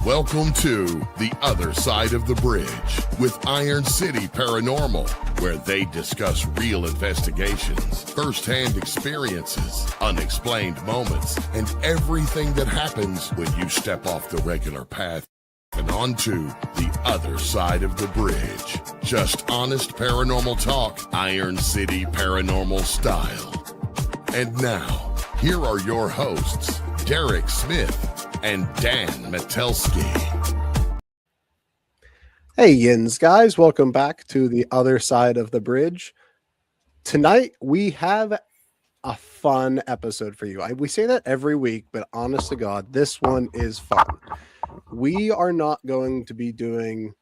Welcome to The Other Side of the Bridge with Iron City Paranormal, where they discuss real investigations, first-hand experiences, unexplained moments, and everything that happens when you step off the regular path and onto the other side of the bridge. Just honest paranormal talk, Iron City Paranormal style. And now, here are your hosts, Derek Smith and Dan Metelsky. Hey yins guys, welcome back to the other side of the bridge. Tonight we have a fun episode for you. We say that every week, but honest to God, this one is fun. We are not going to be doing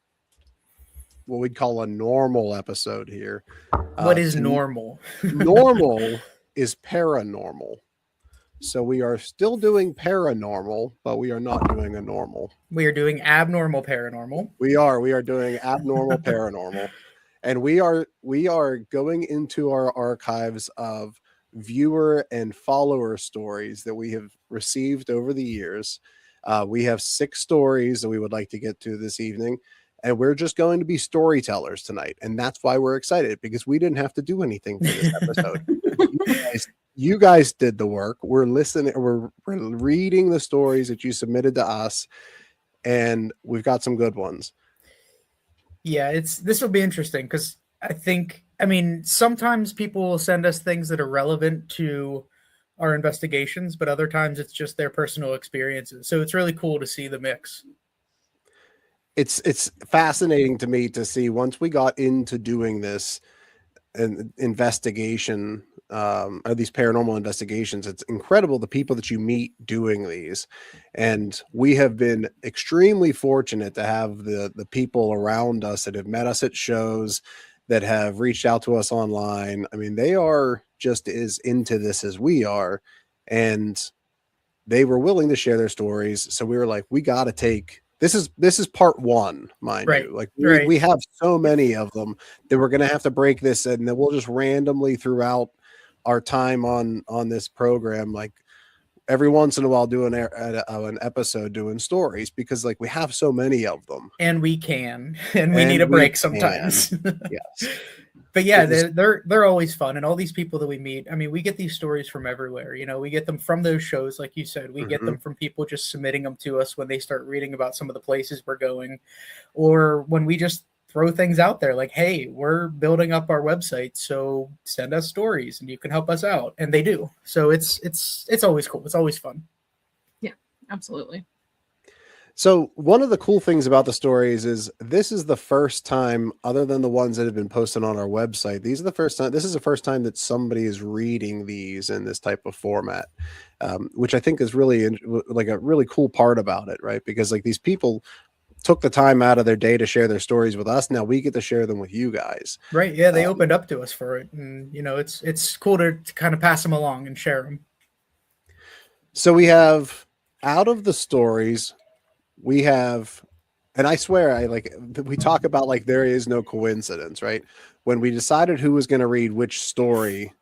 what we'd call a normal episode here. What is normal? Normal is paranormal. So we are still doing paranormal, but we are not doing a normal. We are doing abnormal paranormal. We are doing abnormal paranormal. And we are going into our archives of viewer and follower stories that we have received over the years. We have 6 stories that we would like to get to this evening, and we're just going to be storytellers tonight. And that's why we're excited, because we didn't have to do anything for this episode. You guys did the work. We're listening. We're reading the stories that you submitted to us, and we've got some good ones. Yeah, this will be interesting because I mean, sometimes people will send us things that are relevant to our investigations, but other times it's just their personal experiences. So it's really cool to see the mix. It's fascinating to me to see, once we got into doing this an investigation, or these paranormal investigations, it's incredible the people that you meet doing these. And we have been extremely fortunate to have the people around us that have met us at shows, that have reached out to us online. I mean, they are just as into this as we are, and they were willing to share their stories. So we were like, we got to take this is part 1, mind you. Like we have so many of them that we're going to have to break this, and then we'll just randomly throughout our time on this program, like every once in a while, do an episode doing stories, because like we have so many of them, and we need a break sometimes. Yes. But yeah, they're always fun, and all these people that we meet, I mean, we get these stories from everywhere. You know, we get them from those shows, like you said. We get them from people just submitting them to us when they start reading about some of the places we're going, or when we just throw things out there like, hey, we're building up our website, so send us stories and you can help us out. And they do. So it's always cool. It's always fun. Yeah, absolutely. So one of the cool things about the stories is this is the first time, other than the ones that have been posted on our website, this is the first time that somebody is reading these in this type of format, which I think is really like a really cool part about it, right? Because like these people took the time out of their day to share their stories with us. Now we get to share them with you guys. Right. Yeah. They opened up to us for it. And, you know, it's cool to kind of pass them along and share them. So we have, out of the stories, we have, and I swear, we talk about like there is no coincidence, right? When we decided who was going to read which story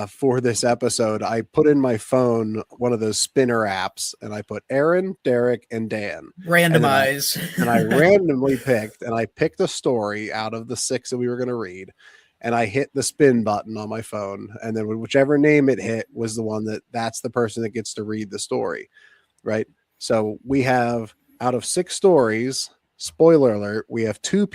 for this episode, I put in my phone one of those spinner apps, and I put Aaron, Derek, and Dan. Randomize. And I randomly picked a story out of the 6 that we were going to read, and I hit the spin button on my phone, and then whichever name it hit was the one that's the person that gets to read the story, right? So we have, out of 6 stories, spoiler alert, we have 2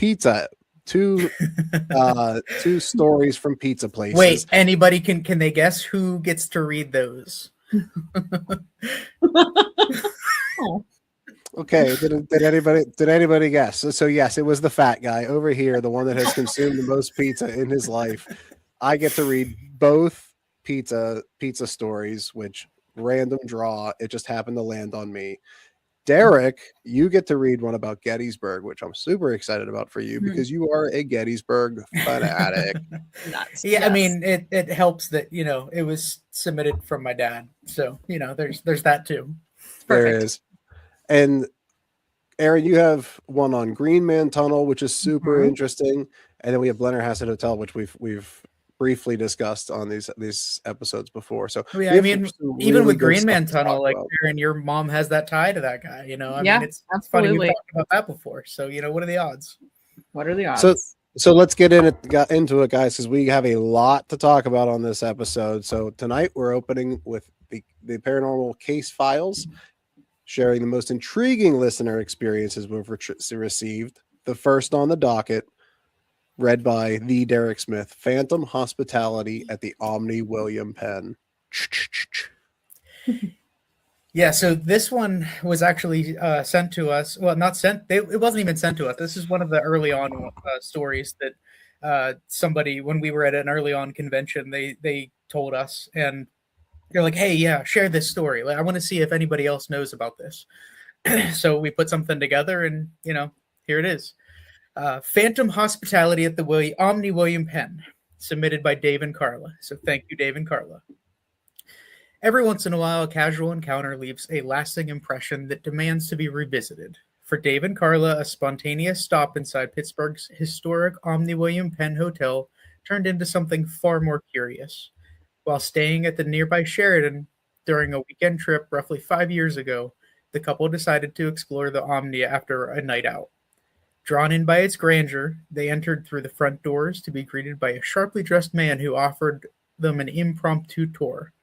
stories from pizza places. Wait, anybody can they guess who gets to read those? Okay, did anybody guess? So yes, it was the fat guy over here, the one that has consumed the most pizza in his life. I get to read both pizza stories, which random draw, it just happened to land on me. Derek, you get to read one about Gettysburg, which I'm super excited about for you, because you are a Gettysburg fanatic. Yeah, I mean, it helps that, you know, it was submitted from my dad. So, you know, there's that too. There is. And Aaron, you have one on Greenman Tunnel, which is super interesting. And then we have Blennerhassett Hotel, which we've briefly discussed on these episodes before. So Yeah, I mean, even with Greenman Tunnel, like Aaron, your mom has that tie to that guy. I mean, it's funny we've talked about that before. So what are the odds? What are the odds? So let's get into it, guys, because we have a lot to talk about on this episode. So tonight we're opening with the paranormal case files, sharing the most intriguing listener experiences we've received. The first on the docket, read by the Derek Smith, Phantom Hospitality at the Omni William Penn. Yeah, so this one was actually sent to us. Well, not sent. It wasn't even sent to us. This is one of the early on stories that somebody, when we were at an early on convention, they told us, and they're like, "Hey, yeah, share this story. Like, I want to see if anybody else knows about this." So we put something together, and here it is. Phantom Hospitality at the Omni William Penn, submitted by Dave and Carla. So thank you, Dave and Carla. Every once in a while, a casual encounter leaves a lasting impression that demands to be revisited. For Dave and Carla, a spontaneous stop inside Pittsburgh's historic Omni William Penn Hotel turned into something far more curious. While staying at the nearby Sheraton during a weekend trip roughly 5 years ago, the couple decided to explore the Omni after a night out. Drawn in by its grandeur, they entered through the front doors to be greeted by a sharply dressed man who offered them an impromptu tour.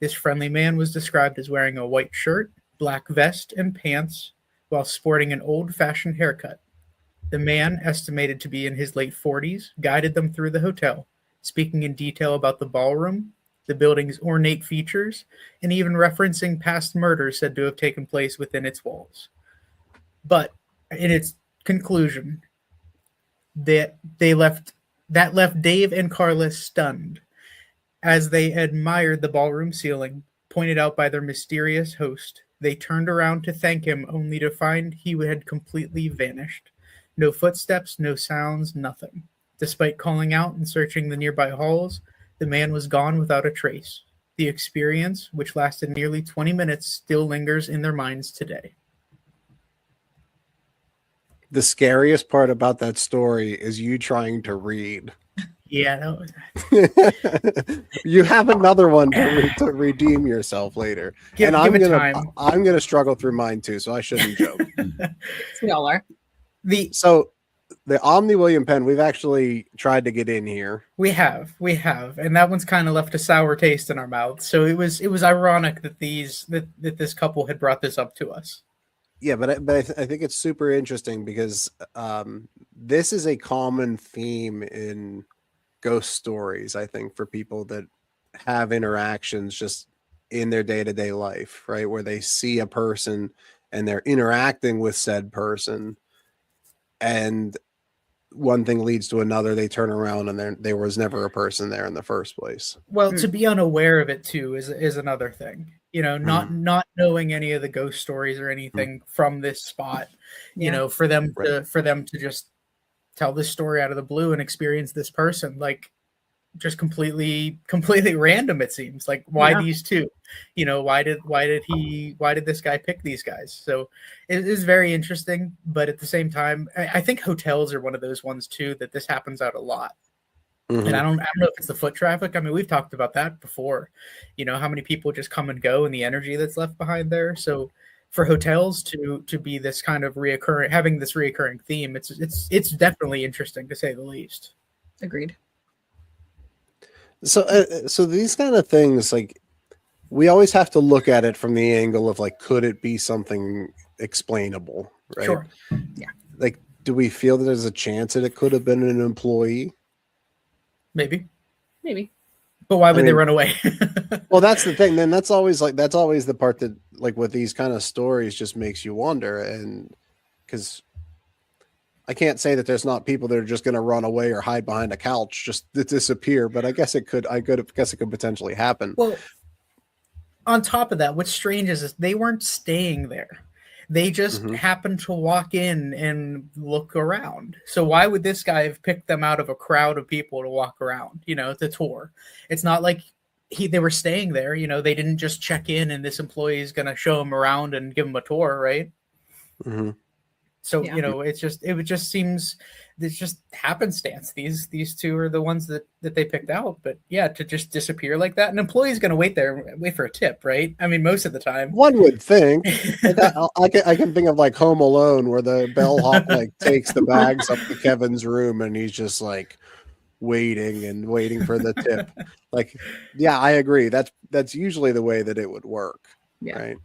This friendly man was described as wearing a white shirt, black vest, and pants, while sporting an old-fashioned haircut. The man, estimated to be in his late 40s, guided them through the hotel, speaking in detail about the ballroom, the building's ornate features, and even referencing past murders said to have taken place within its walls. But in its conclusion, that left Dave and Carla stunned as they admired the ballroom ceiling, pointed out by their mysterious host. They turned around to thank him, only to find he had completely vanished. No footsteps, no sounds, nothing. Despite calling out and searching the nearby halls, the man was gone without a trace. The experience, which lasted nearly 20 minutes, still lingers in their minds today. The scariest part about that story is you trying to read. Yeah, you have another one to redeem yourself later. I'm gonna struggle through mine too, so I shouldn't joke. We all are. So the Omni William Penn, we've actually tried to get in here. We have, and that one's kind of left a sour taste in our mouth. So it was ironic that this couple had brought this up to us. Yeah, but I think it's super interesting because this is a common theme in ghost stories, I think, for people that have interactions just in their day-to-day life, right? Where they see a person and they're interacting with said person, and one thing leads to another. They turn around and there was never a person there in the first place. Well, to be unaware of it too is another thing. Not knowing any of the ghost stories or anything from this spot. For them to just tell this story out of the blue and experience this person, like, just completely random. It seems like, why these two, why did this guy pick these guys? So it is very interesting, but at the same time, I think hotels are one of those ones too that this happens out a lot. And I don't know if it's the foot traffic. I mean, we've talked about that before, how many people just come and go and the energy that's left behind there. So for hotels to be this kind of having this reoccurring theme, it's definitely interesting, to say the least. Agreed. So these kind of things, like, we always have to look at it from the angle of, like, could it be something explainable, right? Sure. Yeah. Like, do we feel that there's a chance that it could have been an employee? Maybe. But why would they run away? Well, that's the thing. Then that's always the part that, like, with these kind of stories, just makes you wonder. And because I can't say that there's not people that are just going to run away or hide behind a couch just to disappear, but I guess it could potentially happen. Well, on top of that, what's strange is they weren't staying there. They just happened to walk in and look around. So why would this guy have picked them out of a crowd of people to walk around, to tour? It's not like they were staying there. They didn't just check in and this employee is going to show them around and give them a tour, right? So Yeah. it just seems it's just happenstance. These two are the ones that they picked out. But yeah, to just disappear like that, an employee's going to wait for a tip, right? I mean, most of the time. One would think. I can think of like Home Alone, where the bellhop like takes the bags up to Kevin's room, and he's just like waiting for the tip. Like, yeah, I agree. That's usually the way that it would work, Yeah. right?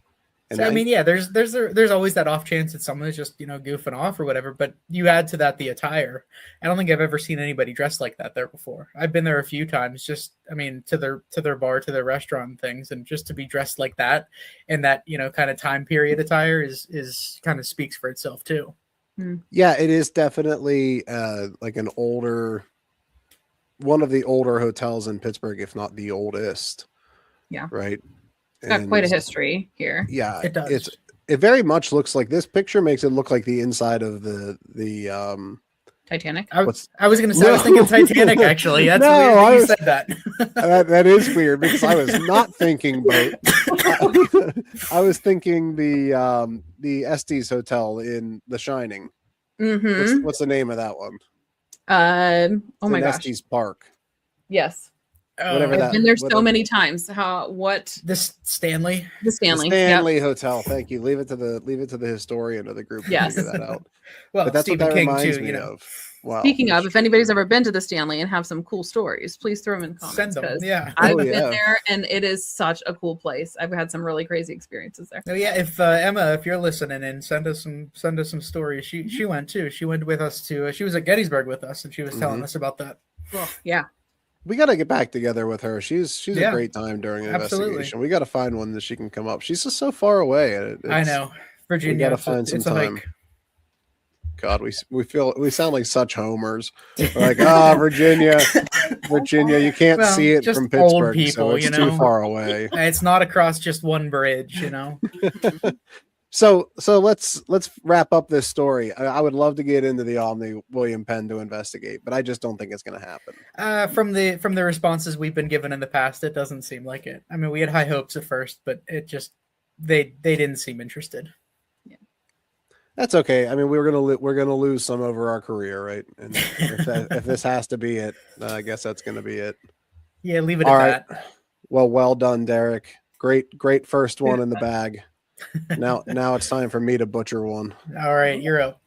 And So, I mean, yeah, there's always that off chance that someone's just goofing off or whatever. But you add to that the attire. I don't think I've ever seen anybody dressed like that there before. I've been there a few times. Just, I mean, to their bar, to their restaurant and things, and just to be dressed like that in that kind of time period attire is kind of speaks for itself too. Yeah, it is definitely like one of the older hotels in Pittsburgh, if not the oldest. Yeah. Right. It's got quite a history here. Yeah, It does. It very much looks like this picture makes it look like the inside of the Titanic. I was going to say, I was thinking Titanic, actually. That's weird that you said that. That is weird, because I was not thinking boat. I was thinking the Estes Hotel in The Shining. Mm-hmm. What's the name of that one? Oh my gosh. Estes Park. Yes. Whatever I've been there so many times. This Stanley? The Stanley. The Stanley Hotel. Thank you. Leave it to the historian of the group to Yes. figure that out. Well, But that's Stephen what that King reminds too. me of. Wow. Speaking of, if anybody's ever been to the Stanley and have some cool stories, please throw them in comments. Send them. 'Cause Yeah. I've Oh, been yeah. there, and it is such a cool place. I've had some really crazy experiences there. Oh yeah, if Emma, if you're listening, and send us some stories. She went too. She went with us to. She was at Gettysburg with us, and she was telling us about that. Well, yeah. We got to get back together with her. She's a great time during an Absolutely. investigation. We got to find one that she can come up. She's just so far away. I know, Virginia. We got to it's a- find some it's a time. hike. God, we sound like such homers. We're like, Virginia, you can't Well, see it just from old Pittsburgh, people, so it's too far away. It's not across just one bridge, So let's wrap up this story. I would love to get into the Omni William Penn to investigate, but I just don't think it's going to happen. From the responses we've been given in the past, it doesn't seem like it. I mean, we had high hopes at first, but it just they didn't seem interested. That's okay. I mean, we're gonna lose some over our career, right? And if this has to be it, I guess that's going to be it. Yeah, leave it All at right. that. Well done, Derek. Great first one in the bag. Now it's time for me to butcher one. All right, you're up.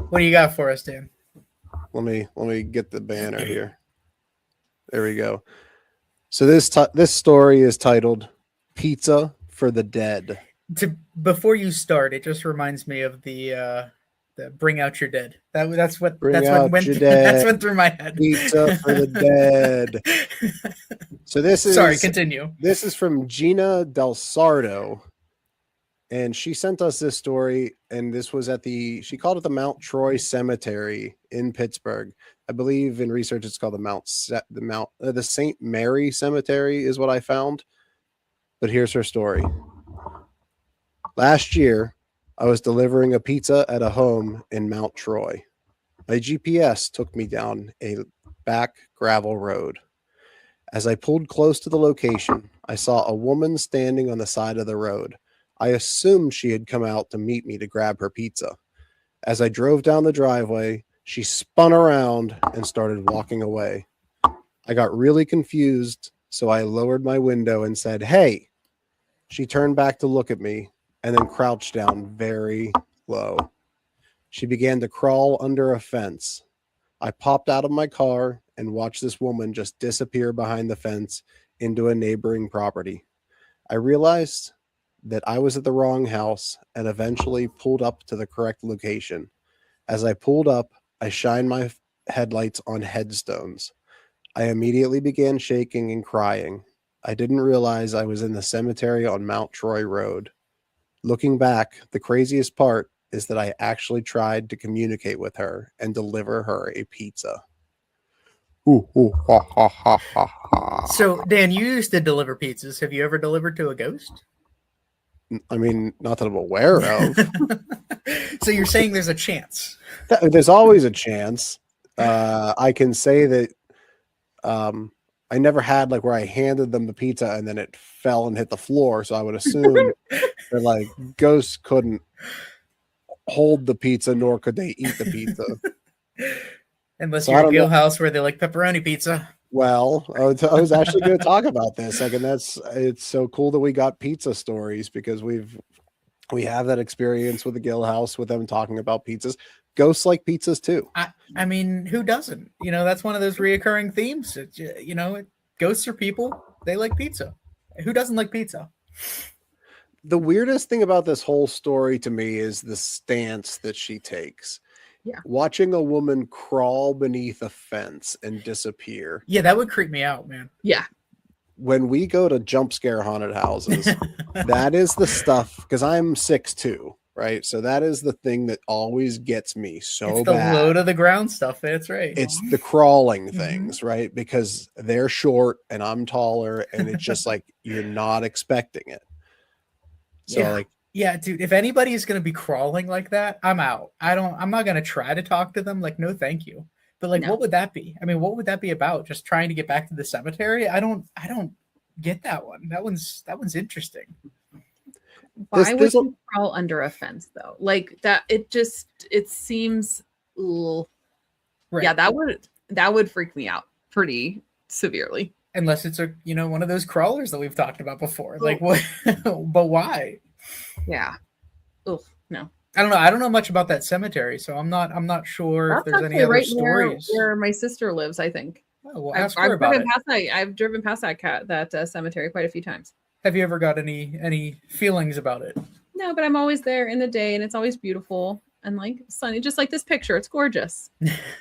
What do you got for us, Dan? Let me get the banner here. There we go. So this story is titled "Pizza for the Dead." Before you start, it just reminds me of the "Bring Out Your Dead." That's what Bring that's out what went your that's dead. went through my head. Pizza for the dead. So this is Sorry, continue. This is from Gina Del Sardo, and she sent us this story. And this was she called it the Mount Troy Cemetery in Pittsburgh. I believe in research it's called the St. Mary Cemetery is what I found. But here's her story. Last year, I was delivering a pizza at a home in Mount Troy. My GPS took me down a back gravel road. As I pulled close to the location, I saw a woman standing on the side of the road. I assumed she had come out to meet me to grab her pizza. As I drove down the driveway, she spun around and started walking away. I got really confused, so I lowered my window and said, "Hey." She turned back to look at me and then crouched down very low. She began to crawl under a fence. I popped out of my car and watched this woman just disappear behind the fence into a neighboring property. I realized that I was at the wrong house and eventually pulled up to the correct location. As I pulled up, I shined my headlights on headstones. I immediately began shaking and crying. I didn't realize I was in the cemetery on Mount Troy Road. Looking back, the craziest part is that I actually tried to communicate with her and deliver her a pizza. Ooh, ha, ha, ha, ha, ha. So, Dan, you used to deliver pizzas. Have you ever delivered to a ghost? I mean, not that I'm aware of. So you're saying there's a chance? There's always a chance. I can say that I never had like where I handed them the pizza and then it fell and hit the floor. So I would assume that like ghosts couldn't hold the pizza, nor could they eat the pizza. Unless So you're I a don't Gill know. House where they like pepperoni pizza. Well, I was actually going to talk about this. Like, and it's so cool that we got pizza stories because we have that experience with the Gill House with them talking about pizzas. Ghosts like pizzas too. I mean, who doesn't? You know, that's one of those reoccurring themes. You know, ghosts are people. They like pizza. Who doesn't like pizza? The weirdest thing about this whole story to me is the stance that she takes. Yeah. Watching a woman crawl beneath a fence and disappear. Yeah, that would creep me out, man. Yeah. When we go to jump scare haunted houses, that is the stuff, because I'm 6'2", right? So that is the thing that always gets me so It's the bad. low to the ground stuff. That's right. It's the crawling things, right? Because they're short and I'm taller, and it's just like you're not expecting it. So Yeah. like, Yeah, dude, if anybody is going to be crawling like that, I'm out. I'm not going to try to talk to them. Like, no, thank you. But like, No. what would that be? I mean, what would that be about? Just trying to get back to the cemetery? I don't get that one. That one's interesting. Why would this- you crawl under a fence though? Like that, it seems. Ugh. Right. Yeah, that would freak me out pretty severely. Unless it's one of those crawlers that we've talked about before. Like what? But why? Yeah. Ugh, no. I don't know. I don't know much about that cemetery, so I'm not sure if That's there's any actually other right stories. where my sister lives, I think. Oh, well, I've, ask her I've about driven it. past I've driven past that cemetery quite a few times. Have you ever got any feelings about it? No, but I'm always there in the day, and it's always beautiful and like sunny, just like this picture. It's gorgeous.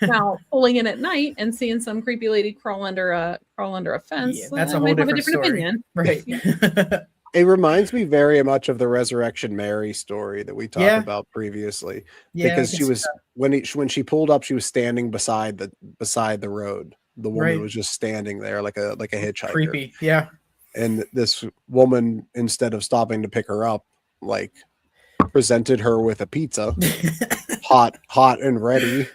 Now pulling in at night and seeing some creepy lady crawl under a fence. Yeah, that's a I whole might have a different different story. opinion. Right. it reminds me very much of the Resurrection Mary story that we talked Yeah. about previously. Yeah, Because I she can was see when she pulled up, she was standing beside the road. The woman Right. was just standing there like a that. hitchhiker. Creepy. Yeah. And this woman, instead of stopping to pick her up, like presented her with a pizza, hot and ready.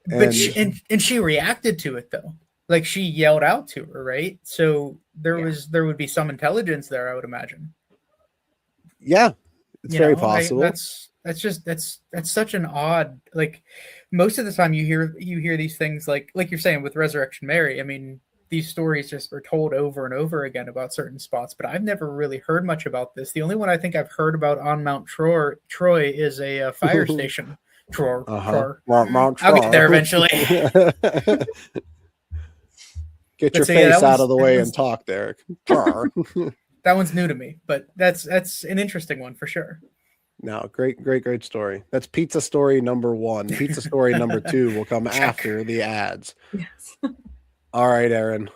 But she reacted to it though. Like she yelled out to her, right? So there would be some intelligence there, I would imagine. Yeah, it's You very know, possible. that's such an odd, like most of the time you hear these things like you're saying with Resurrection Mary. I mean, these stories just are told over and over again about certain spots, but I've never really heard much about this. The only one I think I've heard about on Mount Troy is a fire station. Troy. Mount I'll get there Troy. eventually. Get your So, yeah, face that out of the was- way that and was- talk, Derek. Tar. That one's new to me, but that's an interesting one for sure. No, great story. That's pizza story number 1. Pizza story number 2 will come Check. after the ads. Yes. All right, Aaron.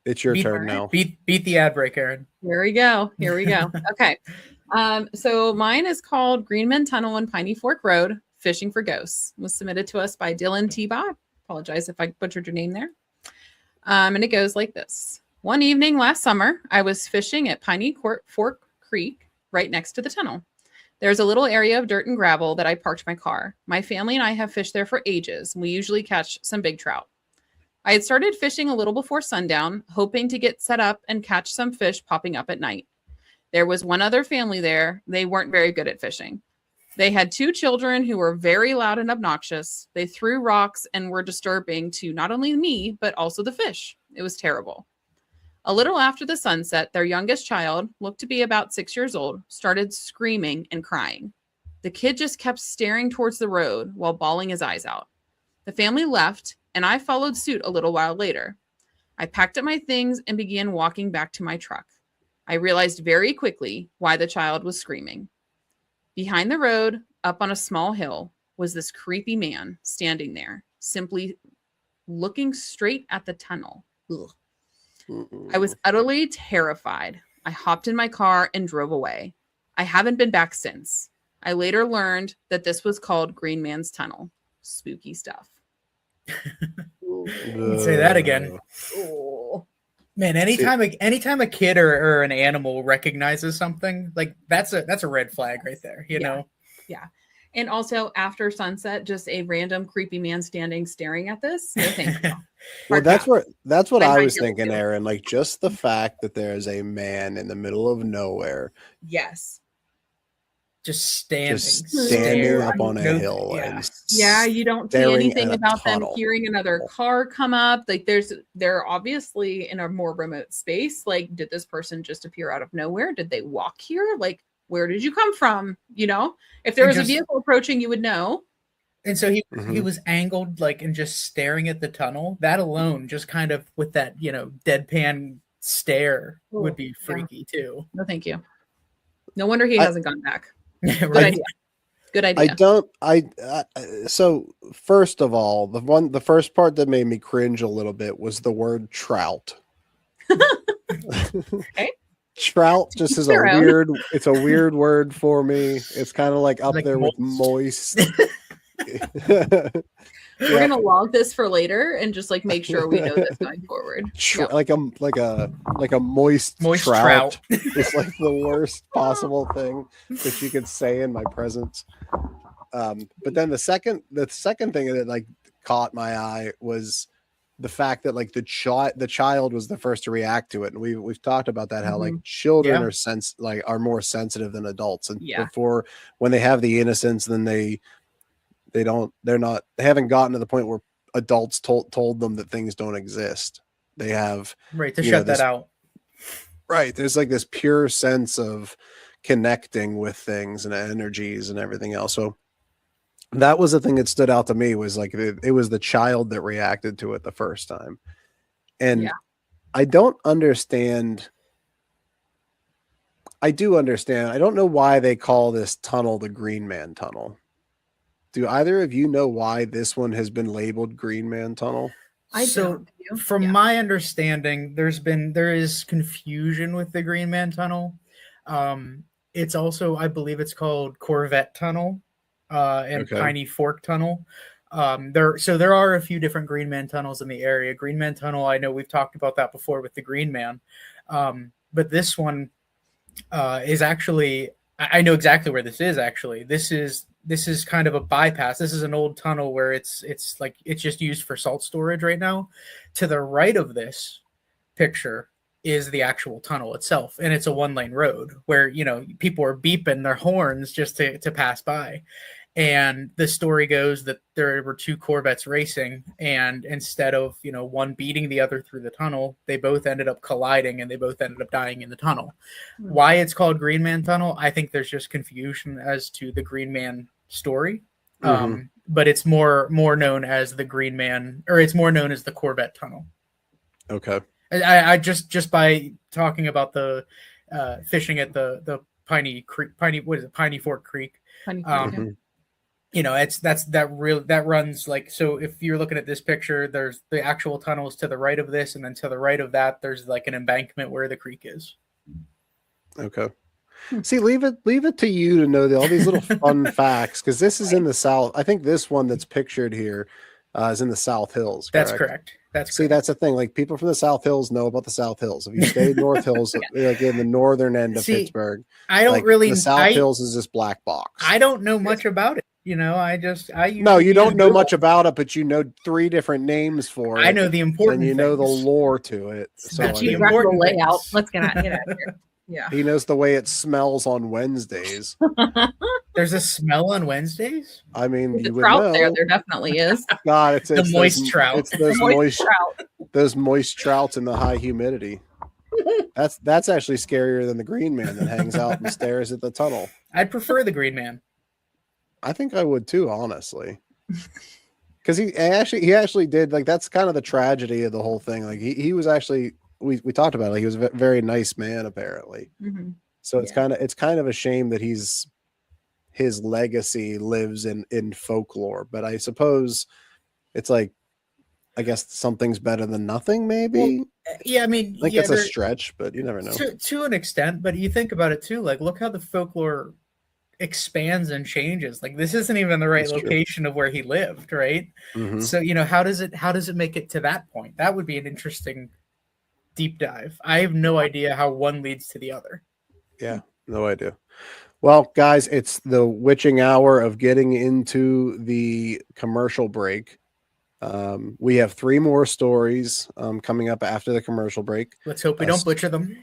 It's your Beat- turn now. Beat the ad break, Aaron. Here we go. Okay. So mine is called Greenman Tunnel on Piney Fork Road, Fishing for Ghosts. It was submitted to us by Dylan T-Bob. Apologize if I butchered your name there. And it goes like this. One evening last summer, I was fishing at Piney Fork Creek right next to the tunnel. There's a little area of dirt and gravel that I parked my car. My family and I have fished there for ages. We usually catch some big trout. I had started fishing a little before sundown, hoping to get set up and catch some fish popping up at night. There was one other family there. They weren't very good at fishing. They had 2 children who were very loud and obnoxious. They threw rocks and were disturbing to not only me, but also the fish. It was terrible. A little after the sunset, their youngest child, looked to be about 6 years old, started screaming and crying. The kid just kept staring towards the road while bawling his eyes out. The family left, and I followed suit a little while later. I packed up my things and began walking back to my truck. I realized very quickly why the child was screaming. Behind the road, up on a small hill, was this creepy man standing there, simply looking straight at the tunnel. Ugh. I was utterly terrified. I hopped in my car and drove away. I haven't been back since. I later learned that this was called Greenman's Tunnel. Spooky stuff. Say that again. Oh. Man, anytime a kid or an animal recognizes something, like that's a red flag right there, you know? Yeah. And also after sunset, just a random creepy man staring at this. No, thank you. Well, Hard that's pass. what I I might was kill thinking, you. Aaron. Like just the fact that there's a man in the middle of nowhere Yes. just standing, standing up on a hill. And you don't see staring anything at a about them tunnel. hearing another car come up. Like they're obviously in a more remote space. Like, did this person just appear out of nowhere? Did they walk here? Like, where did you come from? You know, if there was a vehicle approaching, you would know. And so he was angled like and just staring at the tunnel. That alone, just kind of with that, you know, deadpan stare would be freaky too. No, thank you. No wonder he hasn't gone back. Right. Good idea. So first of all, the first part that made me cringe a little bit was the word trout. Okay. Trout just is it's a weird word for me. It's kind of like up there with moist. We're gonna log this for later and just like make sure we know this going forward. Like a moist trout. It's like the worst possible thing that you could say in my presence. But then the second thing that like caught my eye was the fact that like the child was the first to react to it, and we've talked about that, how like children are more sensitive than adults, and before, when they have the innocence, then they haven't gotten to the point where adults told them that things don't exist. They have to shut that out. Right. There's like this pure sense of connecting with things and energies and everything else. So that was the thing that stood out to me, was like it was the child that reacted to it the first time. And I don't understand. I do understand. I don't know why they call this tunnel the Greenman Tunnel. Do either of you know why this one has been labeled Greenman Tunnel? From my understanding, there is confusion with the Greenman Tunnel. It's also, I believe it's called Corvette Tunnel and Piney Fork Tunnel. There are a few different Greenman tunnels in the area. Greenman Tunnel, I know we've talked about that before with the Green Man. But this one is actually, I know exactly where this is actually. This is kind of a bypass. This is an old tunnel where it's just used for salt storage right now. To the right of this picture is the actual tunnel itself, and it's a one-lane road where, you know, people are beeping their horns just to pass by. And the story goes that there were two Corvettes racing, and instead of, you know, one beating the other through the tunnel, they both ended up colliding and they both ended up dying in the tunnel. Why it's called Greenman Tunnel, I think there's just confusion as to the Greenman story. But it's more known as the Greenman, or it's more known as the Corvette Tunnel. Okay. I just by talking about the fishing at the Piney Fork Creek. You know, that runs like, so if you're looking at this picture, there's the actual tunnels to the right of this, and then to the right of that, there's like an embankment where the creek is. Okay. See, leave it to you to know all these little fun facts, because this is in the South. I think this one that's pictured here is in the South Hills. Correct? That's correct. That's the thing. Like, people from the South Hills know about the South Hills. If you stay North Hills, like in the northern end of Pittsburgh, I don't the South Hills is this black box. I don't know much about it. You know, you don't know much about it, but you know 3 different names for it. I know the important, and you know the lore to it. So the important layout. Let's get out of here. Yeah. He knows the way it smells on Wednesdays. There's a smell on Wednesdays? I mean, the trout there definitely is. God, it's the moist trout. It's those moist trouts in the high humidity. That's actually scarier than the Green Man that hangs out and stares at the tunnel. I'd prefer the Green Man. I think I would too, honestly. Because he actually did, like, that's kind of the tragedy of the whole thing. Like, he was actually, we talked about it, like, he was a very nice man, apparently. So it's kind of a shame that his legacy lives in folklore. But I suppose it's like, I guess something's better than nothing, maybe. Well, yeah, I mean, like, it's a stretch, but you never know. To an extent, but you think about it too. Like, look how the folklore expands and changes. Like, this isn't even the right location of where he lived, right? So, you know, how does it make it to that point? That would be an interesting deep dive. I have no idea how one leads to the other. Yeah, no idea. Well, guys, it's the witching hour of getting into the commercial break. We have 3 more stories coming up after the commercial break. Let's hope we don't butcher them.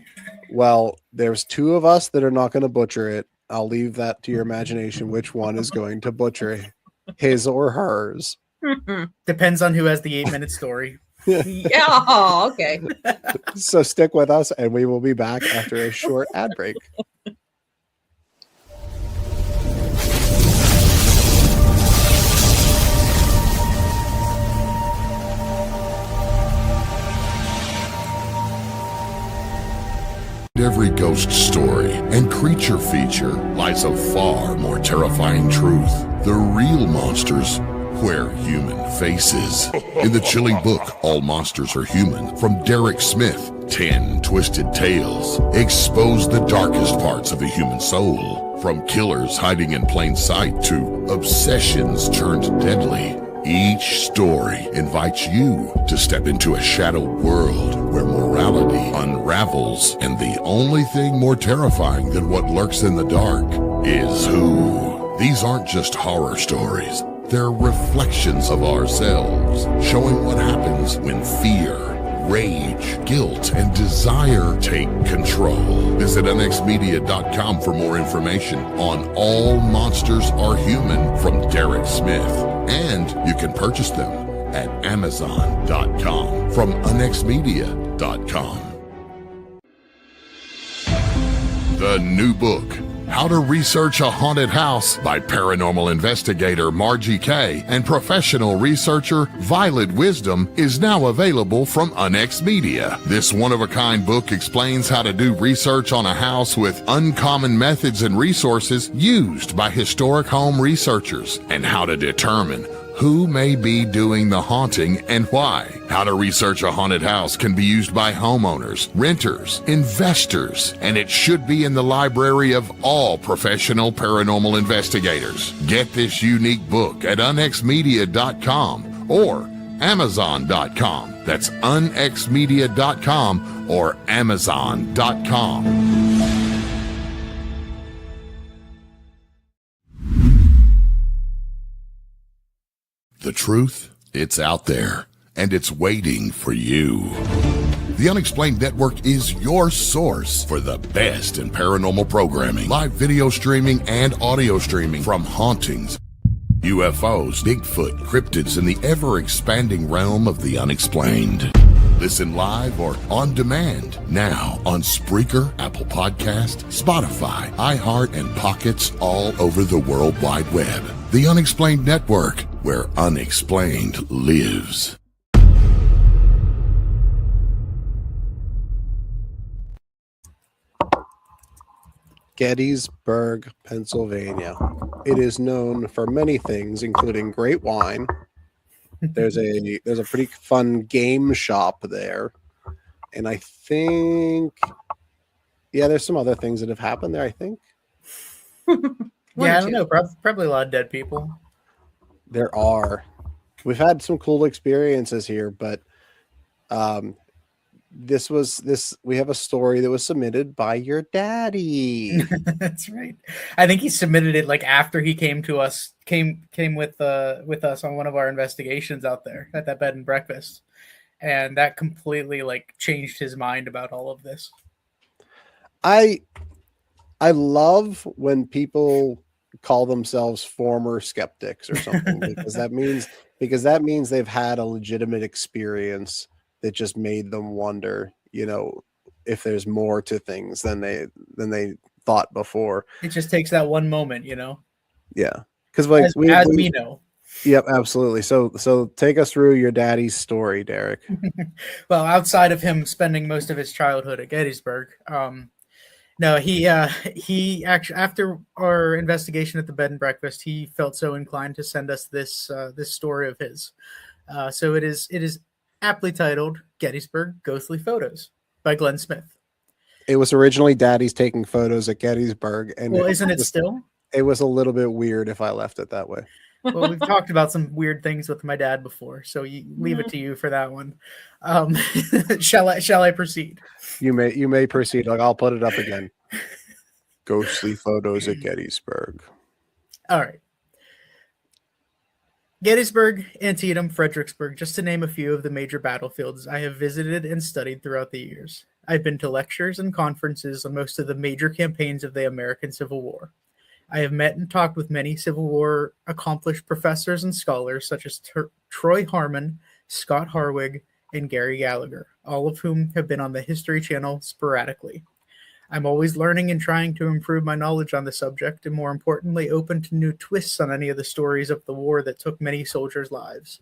Well, there's 2 of us that are not going to butcher it. I'll leave that to your imagination which one is going to butcher his or hers. Depends on who has the 8-minute story. Yeah. Okay. So stick with us, and we will be back after a short ad break. Every ghost story and creature feature lies a far more terrifying truth. The real monsters wear human faces. In the chilling book, All Monsters Are Human, from Derek Smith, 10 Twisted Tales expose the darkest parts of the human soul. From killers hiding in plain sight to obsessions turned deadly. Each story invites you to step into a shadowed world where morality unravels, and the only thing more terrifying than what lurks in the dark is who. These aren't just horror stories. They're reflections of ourselves, showing what happens when fear, rage, guilt, and desire take control. Visit unexmedia.com for more information on All Monsters Are Human from Derek Smith. And you can purchase them at Amazon.com from unexmedia.com. The new book, How to Research a Haunted House by paranormal investigator Margie Kay and professional researcher Violet Wisdom, is now available from Unex Media. This one-of-a-kind book explains how to do research on a house with uncommon methods and resources used by historic home researchers, and how to determine who may be doing the haunting and why. How to research a haunted house can be used by homeowners, renters, investors, and it should be in the library of all professional paranormal investigators. Get this unique book at unexmedia.com or Amazon.com. That's unexmedia.com or Amazon.com. The truth, it's out there, and it's waiting for you. The Unexplained Network is your source for the best in paranormal programming, live video streaming, and audio streaming from hauntings, UFOs, Bigfoot, cryptids, and the ever-expanding realm of the unexplained. Listen live or on demand now on Spreaker, Apple Podcast, Spotify, iHeart, and Pockets all over the World Wide Web. The Unexplained Network, where unexplained lives. Gettysburg, Pennsylvania. It is known for many things, including great wine. There's a pretty fun game shop there, and I think, yeah, there's some other things that have happened there. I think. Yeah, I don't know. Probably a lot of dead people. There are. We've had some cool experiences here, but we have a story that was submitted by your daddy. That's right. I think he submitted it like after he came to us, came with us on one of our investigations out there at that bed and breakfast, and that completely like changed his mind about all of this. I love when people call themselves former skeptics or something, because that means they've had a legitimate experience that just made them wonder, if there's more to things than they thought before. It just takes that one moment, Yeah, because like as we know. Yep, absolutely. So take us through your daddy's story, Derek. Well, outside of him spending most of his childhood at Gettysburg, no, he actually, after our investigation at the bed and breakfast, he felt so inclined to send us this story of his. So it is aptly titled Gettysburg Ghostly Photos by Glenn Smith. It was originally Daddy's taking photos at Gettysburg, and isn't it still? It was a little bit weird if I left it that way. Well, we've talked about some weird things with my dad before, so you leave it to you for that one. Shall I proceed? You may proceed. Like, I'll put it up again. Ghostly photos at Gettysburg. All right. Gettysburg, Antietam, Fredericksburg, just to name a few of the major battlefields I have visited and studied throughout the years. I've been to lectures and conferences on most of the major campaigns of the American Civil War. I have met and talked with many Civil War accomplished professors and scholars such as Troy Harmon, Scott Harwig, and Gary Gallagher, all of whom have been on the History Channel sporadically. I'm always learning and trying to improve my knowledge on the subject, and more importantly, open to new twists on any of the stories of the war that took many soldiers' lives.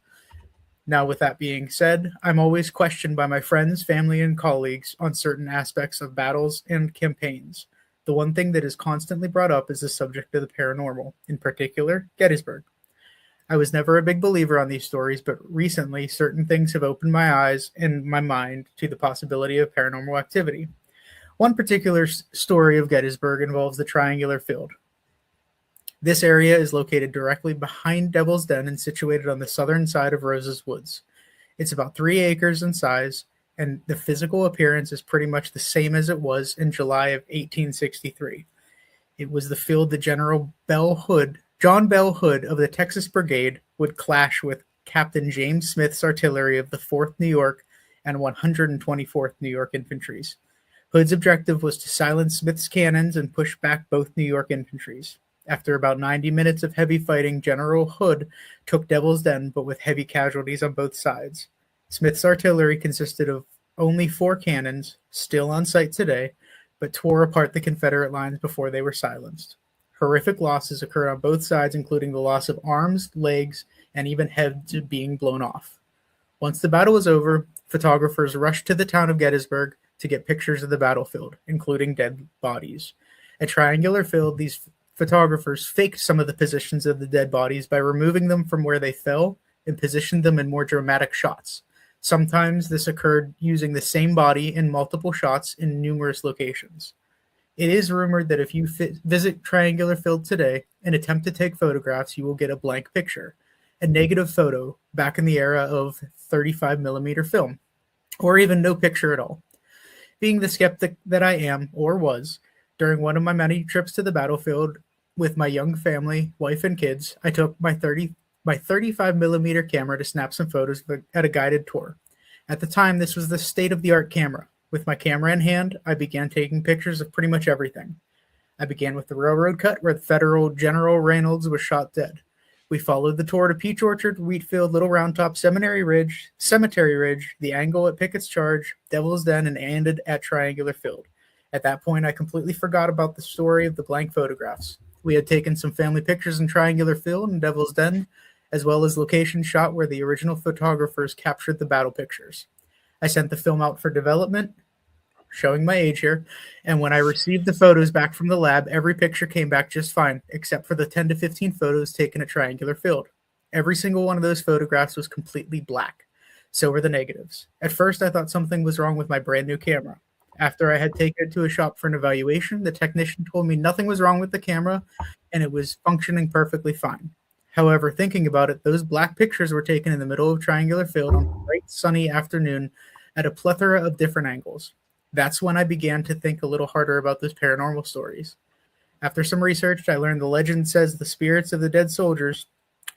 Now, with that being said, I'm always questioned by my friends, family, and colleagues on certain aspects of battles and campaigns. The one thing that is constantly brought up is the subject of the paranormal, in particular, Gettysburg. I was never a big believer on these stories, but recently certain things have opened my eyes and my mind to the possibility of paranormal activity. One particular story of Gettysburg involves the Triangular Field. This area is located directly behind Devil's Den and situated on the southern side of Rose's Woods. It's about 3 acres in size, and the physical appearance is pretty much the same as it was in July of 1863. It was the field that John Bell Hood of the Texas Brigade would clash with Captain James Smith's artillery of the 4th New York and 124th New York Infantries. Hood's objective was to silence Smith's cannons and push back both New York infantries. After about 90 minutes of heavy fighting, General Hood took Devil's Den, but with heavy casualties on both sides. Smith's artillery consisted of only 4 cannons, still on site today, but tore apart the Confederate lines before they were silenced. Horrific losses occurred on both sides, including the loss of arms, legs, and even heads being blown off. Once the battle was over, photographers rushed to the town of Gettysburg to get pictures of the battlefield, including dead bodies. At Triangular Field, these photographers faked some of the positions of the dead bodies by removing them from where they fell and positioned them in more dramatic shots. Sometimes this occurred using the same body in multiple shots in numerous locations. It is rumored that if you visit Triangular Field today and attempt to take photographs, you will get a blank picture, a negative photo back in the era of 35mm film, or even no picture at all. Being the skeptic that I am, or was, during one of my many trips to the battlefield with my young family, wife, and kids, I took my 35mm camera to snap some photos at a guided tour. At the time, this was the state-of-the-art camera. With my camera in hand, I began taking pictures of pretty much everything. I began with the railroad cut where the Federal General Reynolds was shot dead. We followed the tour to Peach Orchard, Wheatfield, Little Round Top, Cemetery Ridge, the angle at Pickett's Charge, Devil's Den, and ended at Triangular Field. At that point, I completely forgot about the story of the blank photographs. We had taken some family pictures in Triangular Field and Devil's Den, as well as location shot where the original photographers captured the battle pictures. I sent the film out for development, showing my age here, and when I received the photos back from the lab, every picture came back just fine, except for the 10 to 15 photos taken at Triangular Field. Every single one of those photographs was completely black. So were the negatives. At first, I thought something was wrong with my brand new camera. After I had taken it to a shop for an evaluation, the technician told me nothing was wrong with the camera and it was functioning perfectly fine. However, thinking about it, those black pictures were taken in the middle of Triangular Field on a bright, sunny afternoon at a plethora of different angles. That's when I began to think a little harder about those paranormal stories. After some research, I learned the legend says the spirits of the dead soldiers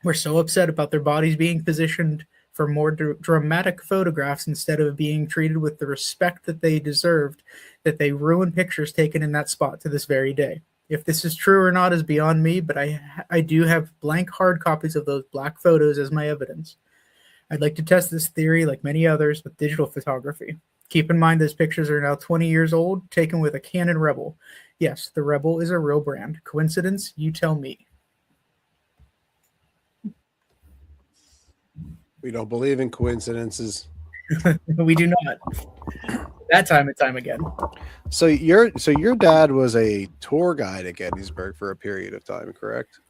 were so upset about their bodies being positioned for more dramatic photographs instead of being treated with the respect that they deserved, that they ruined pictures taken in that spot to this very day. If this is true or not is beyond me, but I do have blank hard copies of those black photos as my evidence. I'd like to test this theory, like many others, with digital photography. Keep in mind those pictures are now 20 years old, taken with a Canon Rebel. Yes, the Rebel is a real brand. Coincidence? You tell me. We don't believe in coincidences. We do not. That time and time again. So your dad was a tour guide at Gettysburg for a period of time, correct?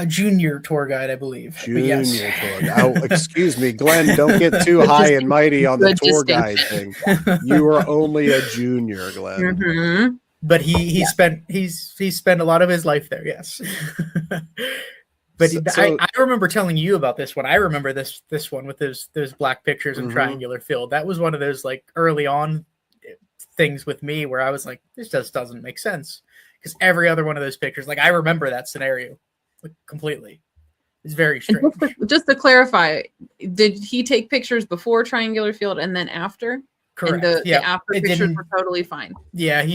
Junior tour guide, I believe. Junior yes. tour guide. Oh, excuse me, Glenn. Don't get too high and mighty on the tour guide thing. You were only a junior, Glenn. Mm-hmm. But he spent a lot of his life there. Yes. But I remember telling you about this one. I remember this one with those black pictures in Triangular Field. That was one of those like early on things with me where I was like, this just doesn't make sense. Because every other one of those pictures, like I remember that scenario like, completely. It's very strange. Just to clarify, did he take pictures before Triangular Field and then after? Correct. And the Yeah. after It pictures didn't- were totally fine. Yeah,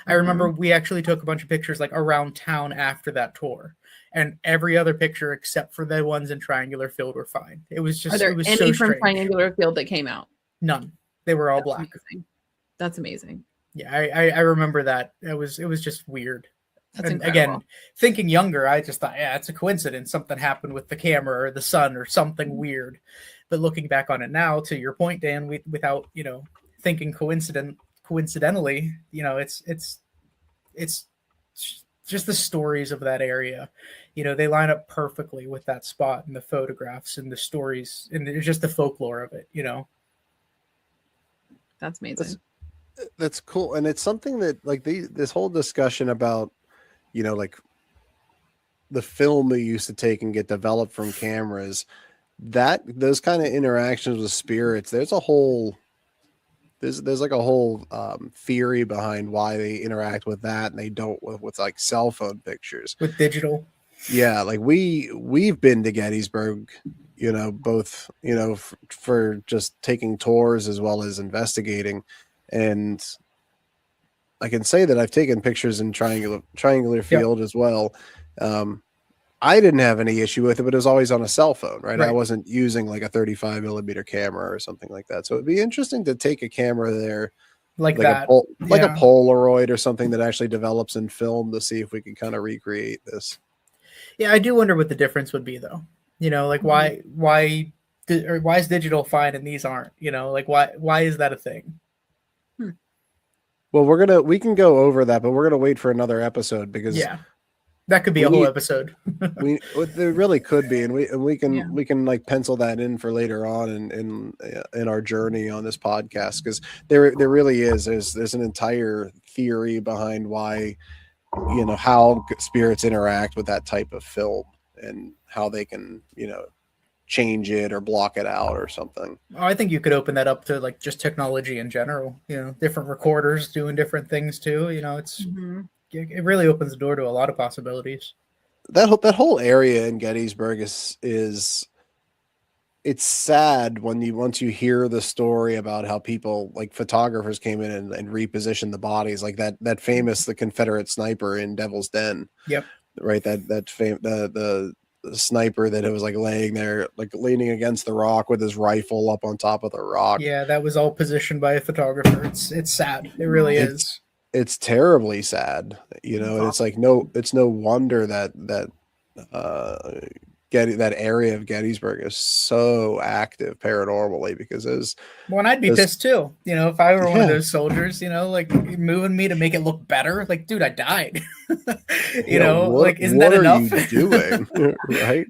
I remember we actually took a bunch of pictures like around town after that tour, and every other picture except for the ones in Triangular Field were fine. It was just Are there it was any so from strange. Triangular Field that came out? None. They were all That's black. amazing. That's amazing. Yeah, I remember that. It was just weird. That's And incredible. again, thinking younger, I just thought, yeah, it's a coincidence. Something happened with the camera or the sun or something weird. But looking back on it now, to your point, Dan, without thinking coincidentally, it's just the stories of that area. They line up perfectly with that spot and the photographs and the stories and it's just the folklore of it. That's amazing. That's cool, and it's something that like this whole discussion about like the film we used to take and get developed from cameras, that those kind of interactions with spirits, there's like a whole theory behind why they interact with that and they don't with like cell phone pictures With digital. Yeah, like we've been to Gettysburg, both for just taking tours as well as investigating, and I can say that I've taken pictures in triangular field as well. I didn't have any issue with it, but it was always on a cell phone, right? I wasn't using like a 35 millimeter camera or something like that. So it'd be interesting to take a camera there, like that, like a Polaroid or something that actually develops in film to see if we can kind of recreate this. Yeah, I do wonder what the difference would be, though. Like why is digital fine and these aren't? Like why is that a thing? Well, we can go over that, but we're gonna wait for another episode because that could be a whole episode. There really could be, and we can like pencil that in for later on in our journey on this podcast, because there really is there's an entire theory behind why how spirits interact with that type of film and how they can change it or block it out or something. Oh, I think you could open that up to like just technology in general. Different recorders doing different things too. It really opens the door to a lot of possibilities. That whole area in Gettysburg is it's sad once you hear the story about how people like photographers came in and repositioned the bodies, like that famous the Confederate sniper in Devil's Den. Yep. Right. The sniper that it was like laying there, like leaning against the rock with his rifle up on top of the rock. Yeah, that was all positioned by a photographer. It's sad. It really is. It's terribly sad, and it's like it's no wonder that that area of Gettysburg is so active paranormally, because and I'd be pissed too, if I were one of those soldiers, like moving me to make it look better. Like, dude, I died. Isn't that enough? What are you doing? Right.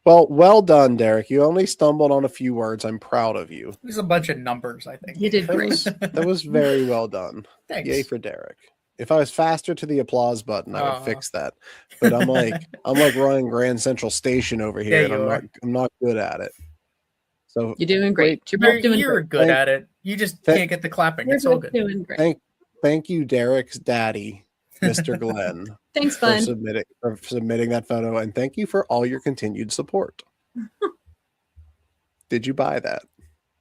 Well done, Derek. You only stumbled on a few words. I'm proud of you. There's a bunch of numbers, I think. You did great. That was very well done. Thanks. Yay for Derek. If I was faster to the applause button, I would fix that. But I'm like running Grand Central Station over here, and I'm not good at it. So you're doing great. You're good at it. You just can't get the clapping. It's all good. Doing great. Thank you, Derek's daddy, Mr. Glenn. Thanks, for Glenn. submitting that photo, and thank you for all your continued support. Did you buy that?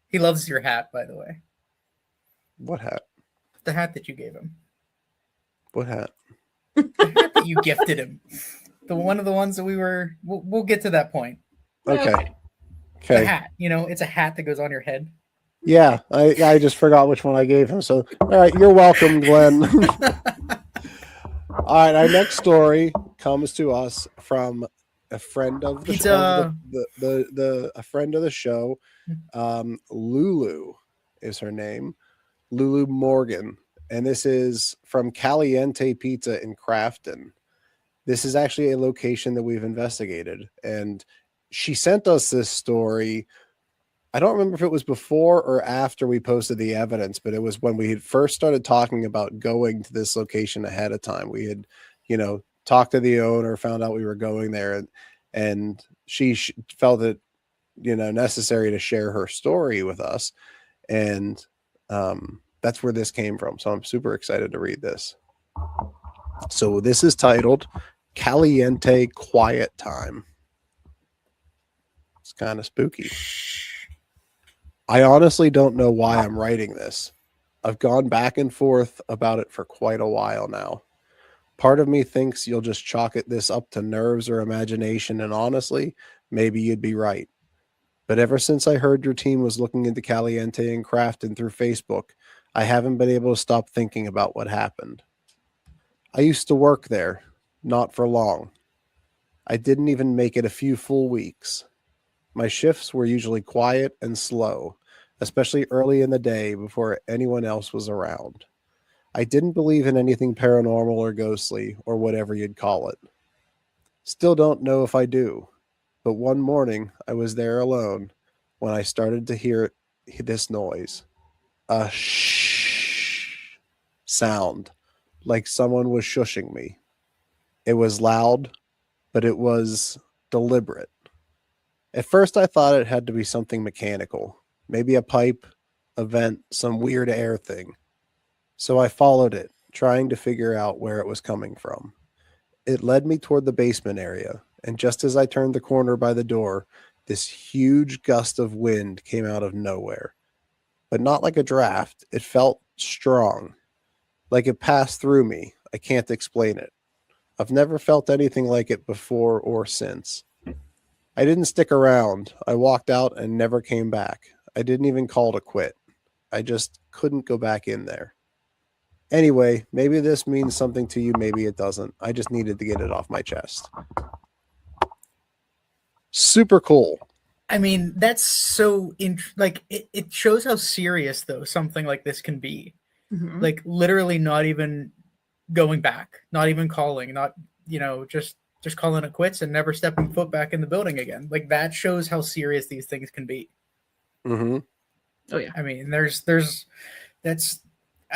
He loves your hat, by the way. What hat? The hat that you gave him. What hat? The hat that you gifted him. One of the ones that we'll get to that point. Okay. The hat, it's a hat that goes on your head. Yeah, I just forgot which one I gave him. So, all right, you're welcome, Glenn. All right, our next story comes to us from a friend of the show, a friend of the show. Lulu is her name, Lulu Morgan, and this is from Caliente Pizza in Crafton. This is actually a location that we've investigated, and she sent us this story. I don't remember if it was before or after we posted the evidence, but it was when we had first started talking about going to this location ahead of time. We had, talked to the owner, found out we were going there, and she felt it, necessary to share her story with us. And that's where this came from. So I'm super excited to read this. So this is titled Caliente Quiet Time. It's kind of spooky. I honestly don't know why I'm writing this. I've gone back and forth about it for quite a while now. Part of me thinks you'll just chalk this up to nerves or imagination, and honestly, maybe you'd be right. But ever since I heard your team was looking into Caliente and Crafton through Facebook, I haven't been able to stop thinking about what happened. I used to work there, not for long. I didn't even make it a few full weeks. My shifts were usually quiet and slow, especially early in the day before anyone else was around. I didn't believe in anything paranormal or ghostly, or whatever you'd call it. Still don't know if I do, but one morning I was there alone when I started to hear this noise. A shh sound, like someone was shushing me. It was loud, but it was deliberate. At first I thought it had to be something mechanical, maybe a pipe, a vent, some weird air thing. So I followed it, trying to figure out where it was coming from. It led me toward the basement area, and just as I turned the corner by the door, this huge gust of wind came out of nowhere. But not like a draft. It felt strong, like it passed through me. I can't explain it. I've never felt anything like it before or since. I didn't stick around. I walked out and never came back. I didn't even call to quit. I just couldn't go back in there. Anyway, maybe this means something to you, maybe it doesn't. I just needed to get it off my chest. Super cool. I mean, that's so it shows how serious though something like this can be. Mhm. Like literally not even going back, not even calling, not just calling it quits and never stepping foot back in the building again. Like that shows how serious these things can be. Mm-hmm. Oh yeah. I mean,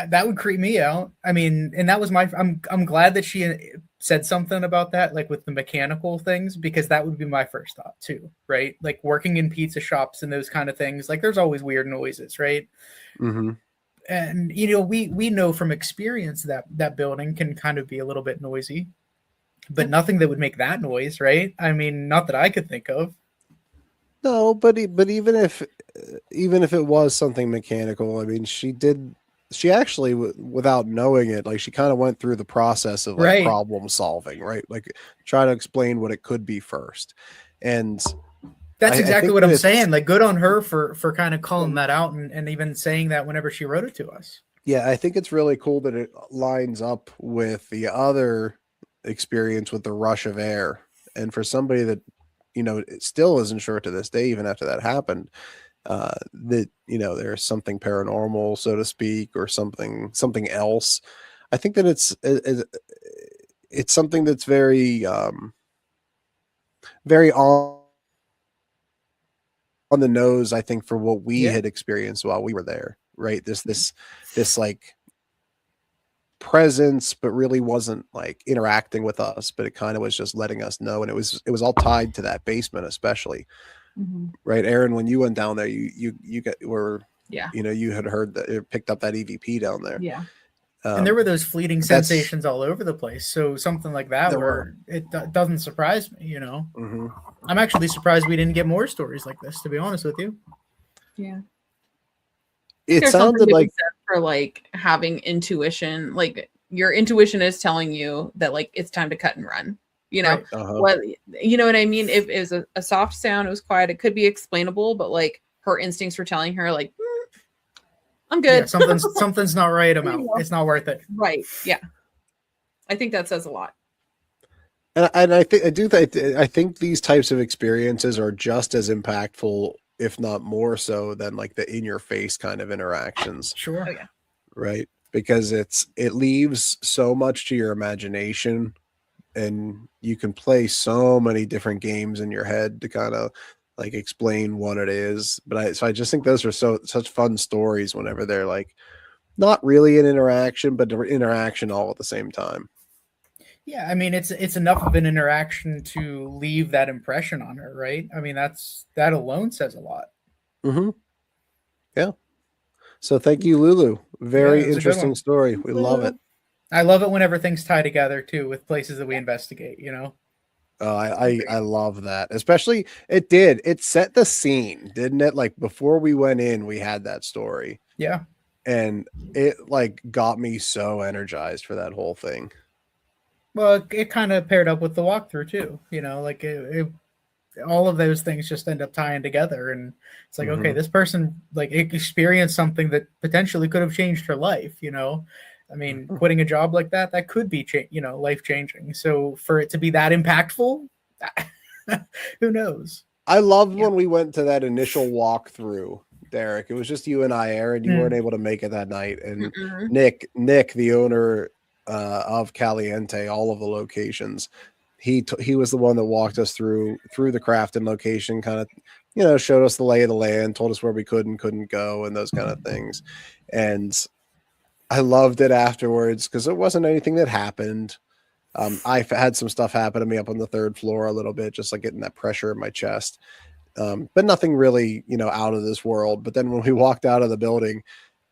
that would creep me out. I mean, and that was I'm glad that she said something about that, like with the mechanical things, because that would be my first thought too, right? Like working in pizza shops and those kind of things, like there's always weird noises, right? Mm-hmm. And we know from experience that building can kind of be a little bit noisy, but nothing that would make that noise, right? I mean, not that I could think of. No, but even if it was something mechanical, I mean, she actually, without knowing it, like she kind of went through the process of like Right. problem solving, right? Like try to explain what it could be first. And That's exactly what I'm saying. Like, Like good on her for kind of calling that out and even saying that whenever she wrote it to us. yeah, I think it's really cool that it lines up with the other experience with the rush of air. And for somebody that, it still isn't sure to this day, even after that happened, that there's something paranormal, so to speak, or something else. I think that it's something that's very very on the nose, I think, for what we had experienced while we were there, right? This like presence, but really wasn't like interacting with us, but it kind of was just letting us know, and it was all tied to that basement, especially. Mm-hmm. Right, Aaron, when you went down there, you had heard that it picked up that EVP down there. Yeah. And there were those fleeting sensations all over the place. So something like that, it doesn't surprise me. Mm-hmm. I'm actually surprised we didn't get more stories like this, to be honest with you. Yeah. It sounded like for like having intuition, like your intuition is telling you that like it's time to cut and run. Right. What you know what I mean? If it was a soft sound, it was quiet, it could be explainable, but like her instincts were telling her like, I'm good. Yeah, something's not right. I'm out. It's not worth it. Right. Yeah. I think that says a lot. And I think these types of experiences are just as impactful, if not more so, than like the in your face kind of interactions. Sure. Oh, yeah. Right. Because it leaves so much to your imagination, and you can play so many different games in your head to kind of like explain what it is. But I just think those are such fun stories whenever they're like not really an interaction, but interaction all at the same time. Yeah, I mean it's enough of an interaction to leave that impression on her, right? I mean that alone says a lot. Mm-hmm. Yeah. So thank you, Lulu. Very interesting story. We love it. I love it whenever things tie together too with places that we investigate, I love that. Especially it set the scene, didn't it? Like before we went in, we had that story. Yeah. And it like got me so energized for that whole thing. Well, it kind of paired up with the walkthrough too, like all of those things just end up tying together, and it's like, okay, this person like experienced something that potentially could have changed her life. I mean, quitting a job like that could be life changing. So for it to be that impactful, who knows? I loved when we went to that initial walkthrough, Derek. It was just you and I, Aaron. You weren't able to make it that night, and Nick, the owner of Caliente, all of the locations. He was the one that walked us through the Crafton location, kind of, showed us the lay of the land, told us where we could and couldn't go, and those kind of things. And I loved it afterwards because it wasn't anything that happened. I had some stuff happen to me up on the 3rd floor a little bit, just like getting that pressure in my chest. But nothing really, out of this world. But then when we walked out of the building,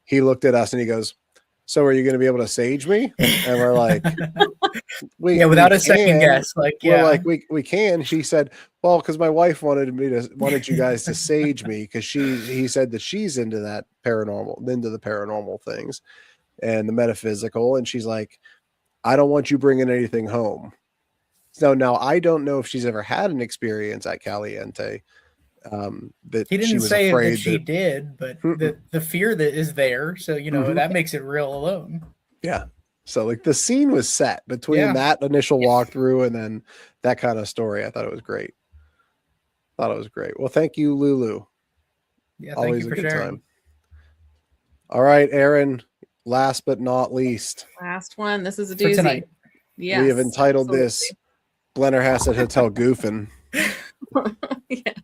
he looked at us and he goes, "So are you going to be able to sage me?" And we're like, without a second guess, we're like, we can. She said, "Well, because my wife wanted you guys to sage me because he said that she's into the paranormal things and the metaphysical." And she's like, "I don't want you bringing anything home." So now I don't know if she's ever had an experience at Caliente. That he didn't she was say afraid that she did, but the fear that is there, so that makes it real alone. Yeah. So like the scene was set between that initial walkthrough and then that kind of story. I thought it was great. Well, thank you, Lulu. Yeah, always thank you a for good sharing. time. All right, Aaron. Last but not least, Last one. This is a For doozy. tonight. Yes, we have entitled this Blennerhassett Hotel Goofin'. Yes.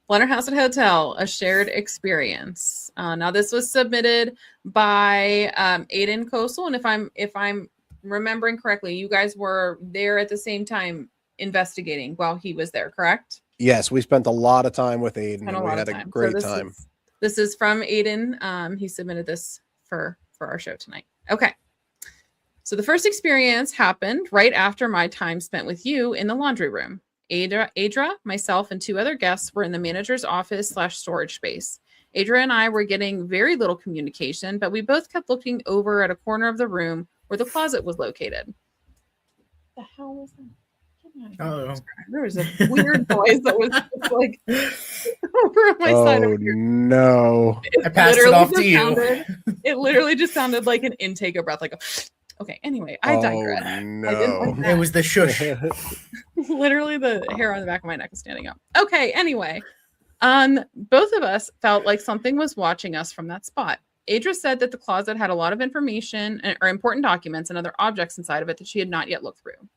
Blennerhassett Hotel, a shared experience. Now this was submitted by Aiden Kosel, and if I'm remembering correctly, you guys were there at the same time investigating while he was there, correct? Yes, we spent a lot of time with Aiden, and we had a great time. This is from Aiden. He submitted this for our show tonight. Okay. So the first experience happened right after my time spent with you in the laundry room. Adra, myself, and 2 other guests were in the manager's office/storage space. Adra and I were getting very little communication, but we both kept looking over at a corner of the room where the closet was located. What the hell was that? Oh, There was a weird noise that was just like over on my side over here. No. I passed it off to you. It literally just sounded like an intake of breath, like okay, anyway, I digress. No. I didn't like that. It was the shush. Literally the hair on the back of my neck is standing up. Okay, anyway. Both of us felt like something was watching us from that spot. Adra said that the closet had a lot of information or important documents and other objects inside of it that she had not yet looked through.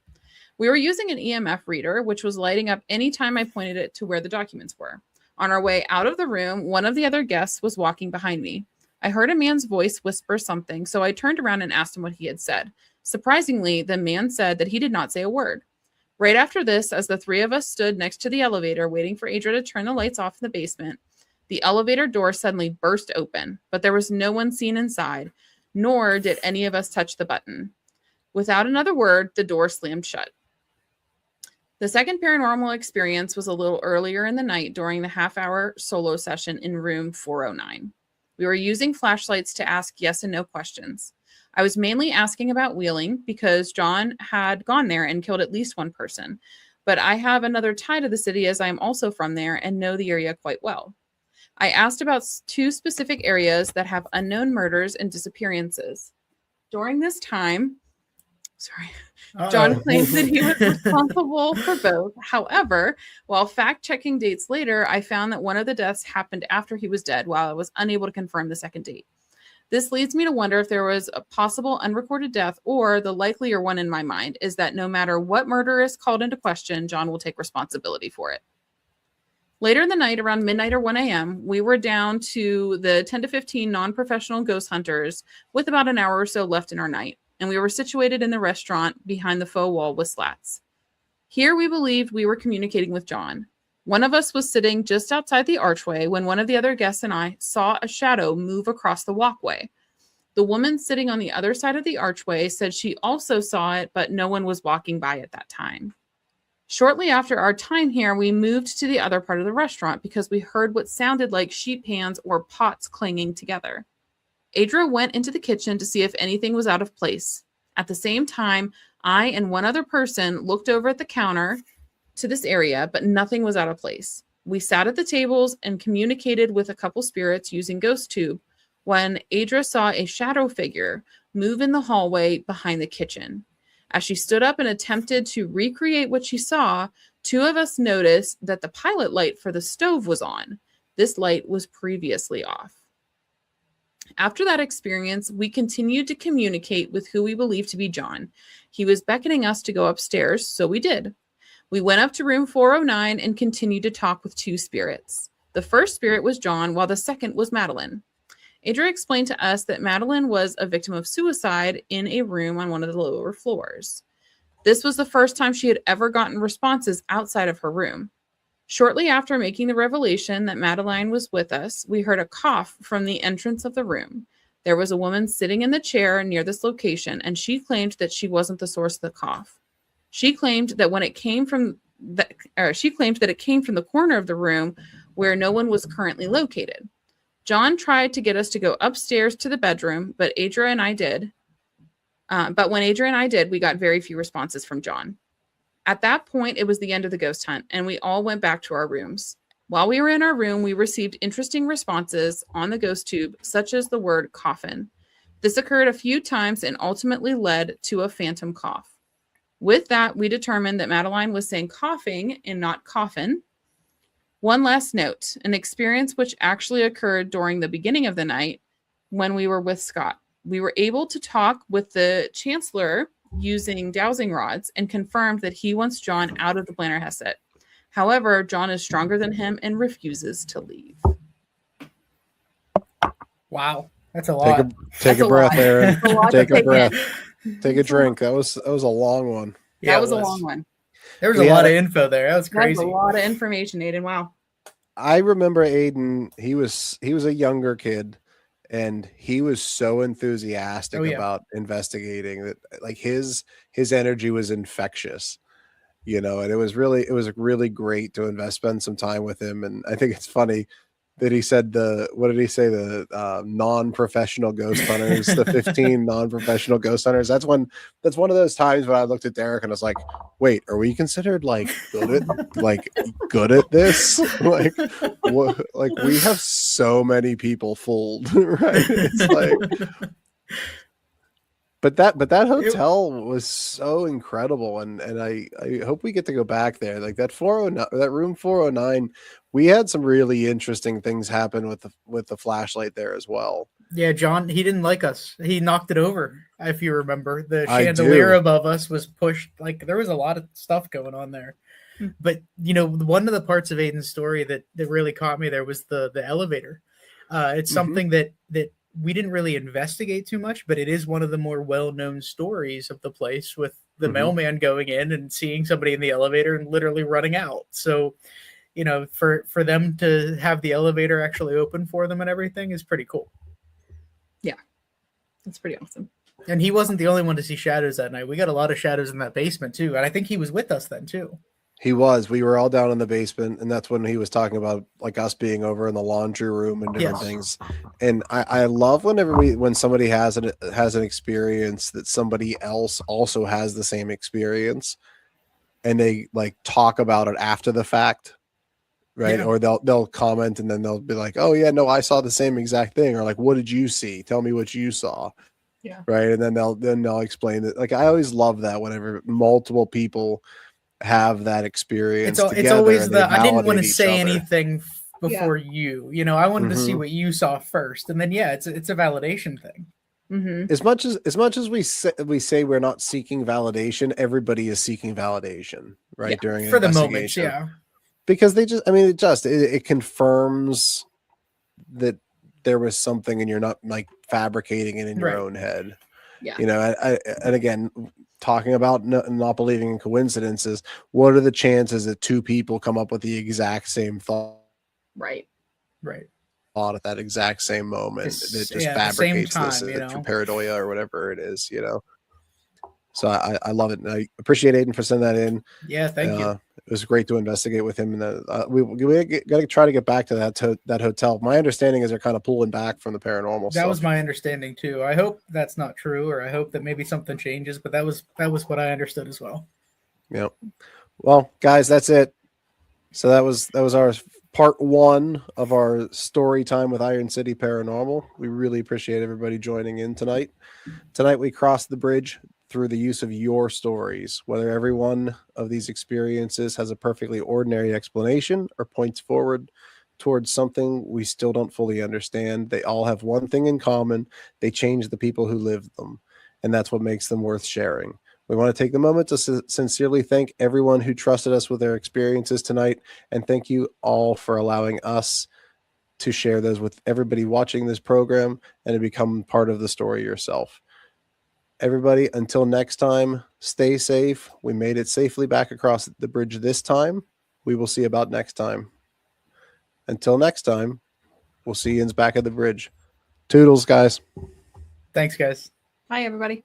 We were using an EMF reader, which was lighting up anytime I pointed it to where the documents were. On our way out of the room, one of the other guests was walking behind me. I heard a man's voice whisper something, so I turned around and asked him what he had said. Surprisingly, the man said that he did not say a word. Right after this, as the 3 of us stood next to the elevator waiting for Adra to turn the lights off in the basement, the elevator door suddenly burst open, but there was no one seen inside, nor did any of us touch the button. Without another word, the door slammed shut. The second paranormal experience was a little earlier in the night during the half-hour solo session in room 409. We were using flashlights to ask yes and no questions. I was mainly asking about Wheeling because John had gone there and killed at least one person, but I have another tie to the city as I am also from there and know the area quite well. I asked about 2 specific areas that have unknown murders and disappearances. During this time, John claims that he was responsible for both. However, while fact-checking dates later, I found that one of the deaths happened after he was dead, while I was unable to confirm the second date. This leads me to wonder if there was a possible unrecorded death, or the likelier one in my mind is that no matter what murder is called into question, John will take responsibility for it. Later in the night, around midnight or 1 a.m., we were down to the 10 to 15 non-professional ghost hunters with about an hour or so left in our night, and we were situated in the restaurant behind the faux wall with slats. Here we believed we were communicating with John. One of us was sitting just outside the archway when one of the other guests and I saw a shadow move across the walkway. The woman sitting on the other side of the archway said she also saw it, but no one was walking by at that time. Shortly after our time here, we moved to the other part of the restaurant because we heard what sounded like sheet pans or pots clanging together. Adra went into the kitchen to see if anything was out of place. At the same time, I and one other person looked over at the counter to this area, but nothing was out of place. We sat at the tables and communicated with a couple spirits using Ghost Tube when Adra saw a shadow figure move in the hallway behind the kitchen. As she stood up and attempted to recreate what she saw, two of us noticed that the pilot light for the stove was on. This light was previously off. After that experience, we continued to communicate with who we believed to be John. He was beckoning us to go upstairs, so we did. We went up to room 409 and continued to talk with two spirits. The first spirit was John, while the second was Madeline. Adra explained to us that Madeline was a victim of suicide in a room on one of the lower floors. This was the first time she had ever gotten responses outside of her room. Shortly after making the revelation that Madeline was with us, we heard a cough from the entrance of the room. There was a woman sitting in the chair near this location, and she claimed that she wasn't the source of the cough. She claimed that it came from the corner of the room where no one was currently located. John tried to get us to go upstairs to the bedroom, but when Adra and I did, we got very few responses from John. At that point, it was the end of the ghost hunt, and we all went back to our rooms. While we were in our room, we received interesting responses on the ghost tube, such as the word coffin. This occurred a few times and ultimately led to a phantom cough. With that, we determined that Madeline was saying coughing and not coffin. One last note, an experience which actually occurred during the beginning of the night when we were with Scott. We were able to talk with the chancellor using dowsing rods and confirmed that he wants John out of the Blennerhasset. However, John is stronger than him and refuses to leave. Wow, that's a lot. Take a breath, Aaron. Take a breath. In. Take a drink. That was a long one. Yeah, that was a long one. There was a lot of info there. That was crazy. That's a lot of information, Aiden. Wow. I remember Aiden. He was a younger kid, and he was so enthusiastic about investigating that, like, his energy was infectious, and it was really great to spend some time with him. And I think it's funny that he said what did he say? The non-professional ghost hunters, the 15 non-professional ghost hunters. That's one of those times when I looked at Derek and I was like, wait, are we considered good at this? Like we have so many people fooled, right? It's like, but that hotel was so incredible, and I hope we get to go back there. Like that 409, that room 409, we had some really interesting things happen with the flashlight there as well. Yeah, John, he didn't like us. He knocked it over. If you remember, the chandelier above us was pushed. Like there was a lot of stuff going on there. But one of the parts of Aiden's story that really caught me there was the elevator. It's something that we didn't really investigate too much, but it is one of the more well-known stories of the place, with the mailman going in and seeing somebody in the elevator and literally running out. So, for them to have the elevator actually open for them and everything is pretty cool. Yeah, that's pretty awesome. And he wasn't the only one to see shadows that night. We got a lot of shadows in that basement too. And I think he was with us then too. He was. We were all down in the basement, and that's when he was talking about like us being over in the laundry room and different things. And I love when somebody has an experience that somebody else also has the same experience, and they like talk about it after the fact, right? Yeah. Or they'll comment and then they'll be like, "Oh yeah, no, I saw the same exact thing," or like, "What did you see? Tell me what you saw." Yeah. Right. And then they'll explain it. Like I always love that whenever multiple people have that experience. It's always I didn't want to say anything before you. I wanted to see what you saw first, and then it's a validation thing. Mm-hmm. As much as we say we're not seeking validation, everybody is seeking validation, right? During an investigation. The moments, because it confirms that there was something, and you're not like fabricating it in your own head. Yeah. And again, talking about not believing in coincidences, what are the chances that two people come up with the exact same thought? Right. Thought at that exact same moment that just fabricates this pareidoia or whatever it is, So I love it. And I appreciate Aiden for sending that in. Yeah, thank you. It was great to investigate with him. And we got to try to get back to that hotel. My understanding is they're kind of pulling back from the paranormal That stuff. was my understanding too. I hope that's not true, or I hope that maybe something changes. But that was what I understood as well. Yep. Well, guys, that's it. So that was our part 1 of our story time with Iron City Paranormal. We really appreciate everybody joining in tonight. Tonight we crossed the bridge through the use of your stories. Whether every one of these experiences has a perfectly ordinary explanation or points forward towards something we still don't fully understand, they all have one thing in common: they change the people who live them, and that's what makes them worth sharing. We want to take the moment to sincerely thank everyone who trusted us with their experiences tonight, and thank you all for allowing us to share those with everybody watching this program and to become part of the story yourself. Everybody, until next time, stay safe. We made it safely back across the bridge this time. We will see about next time. Until next time, we'll see you back at the bridge. Toodles, guys. Thanks, guys. Bye, everybody.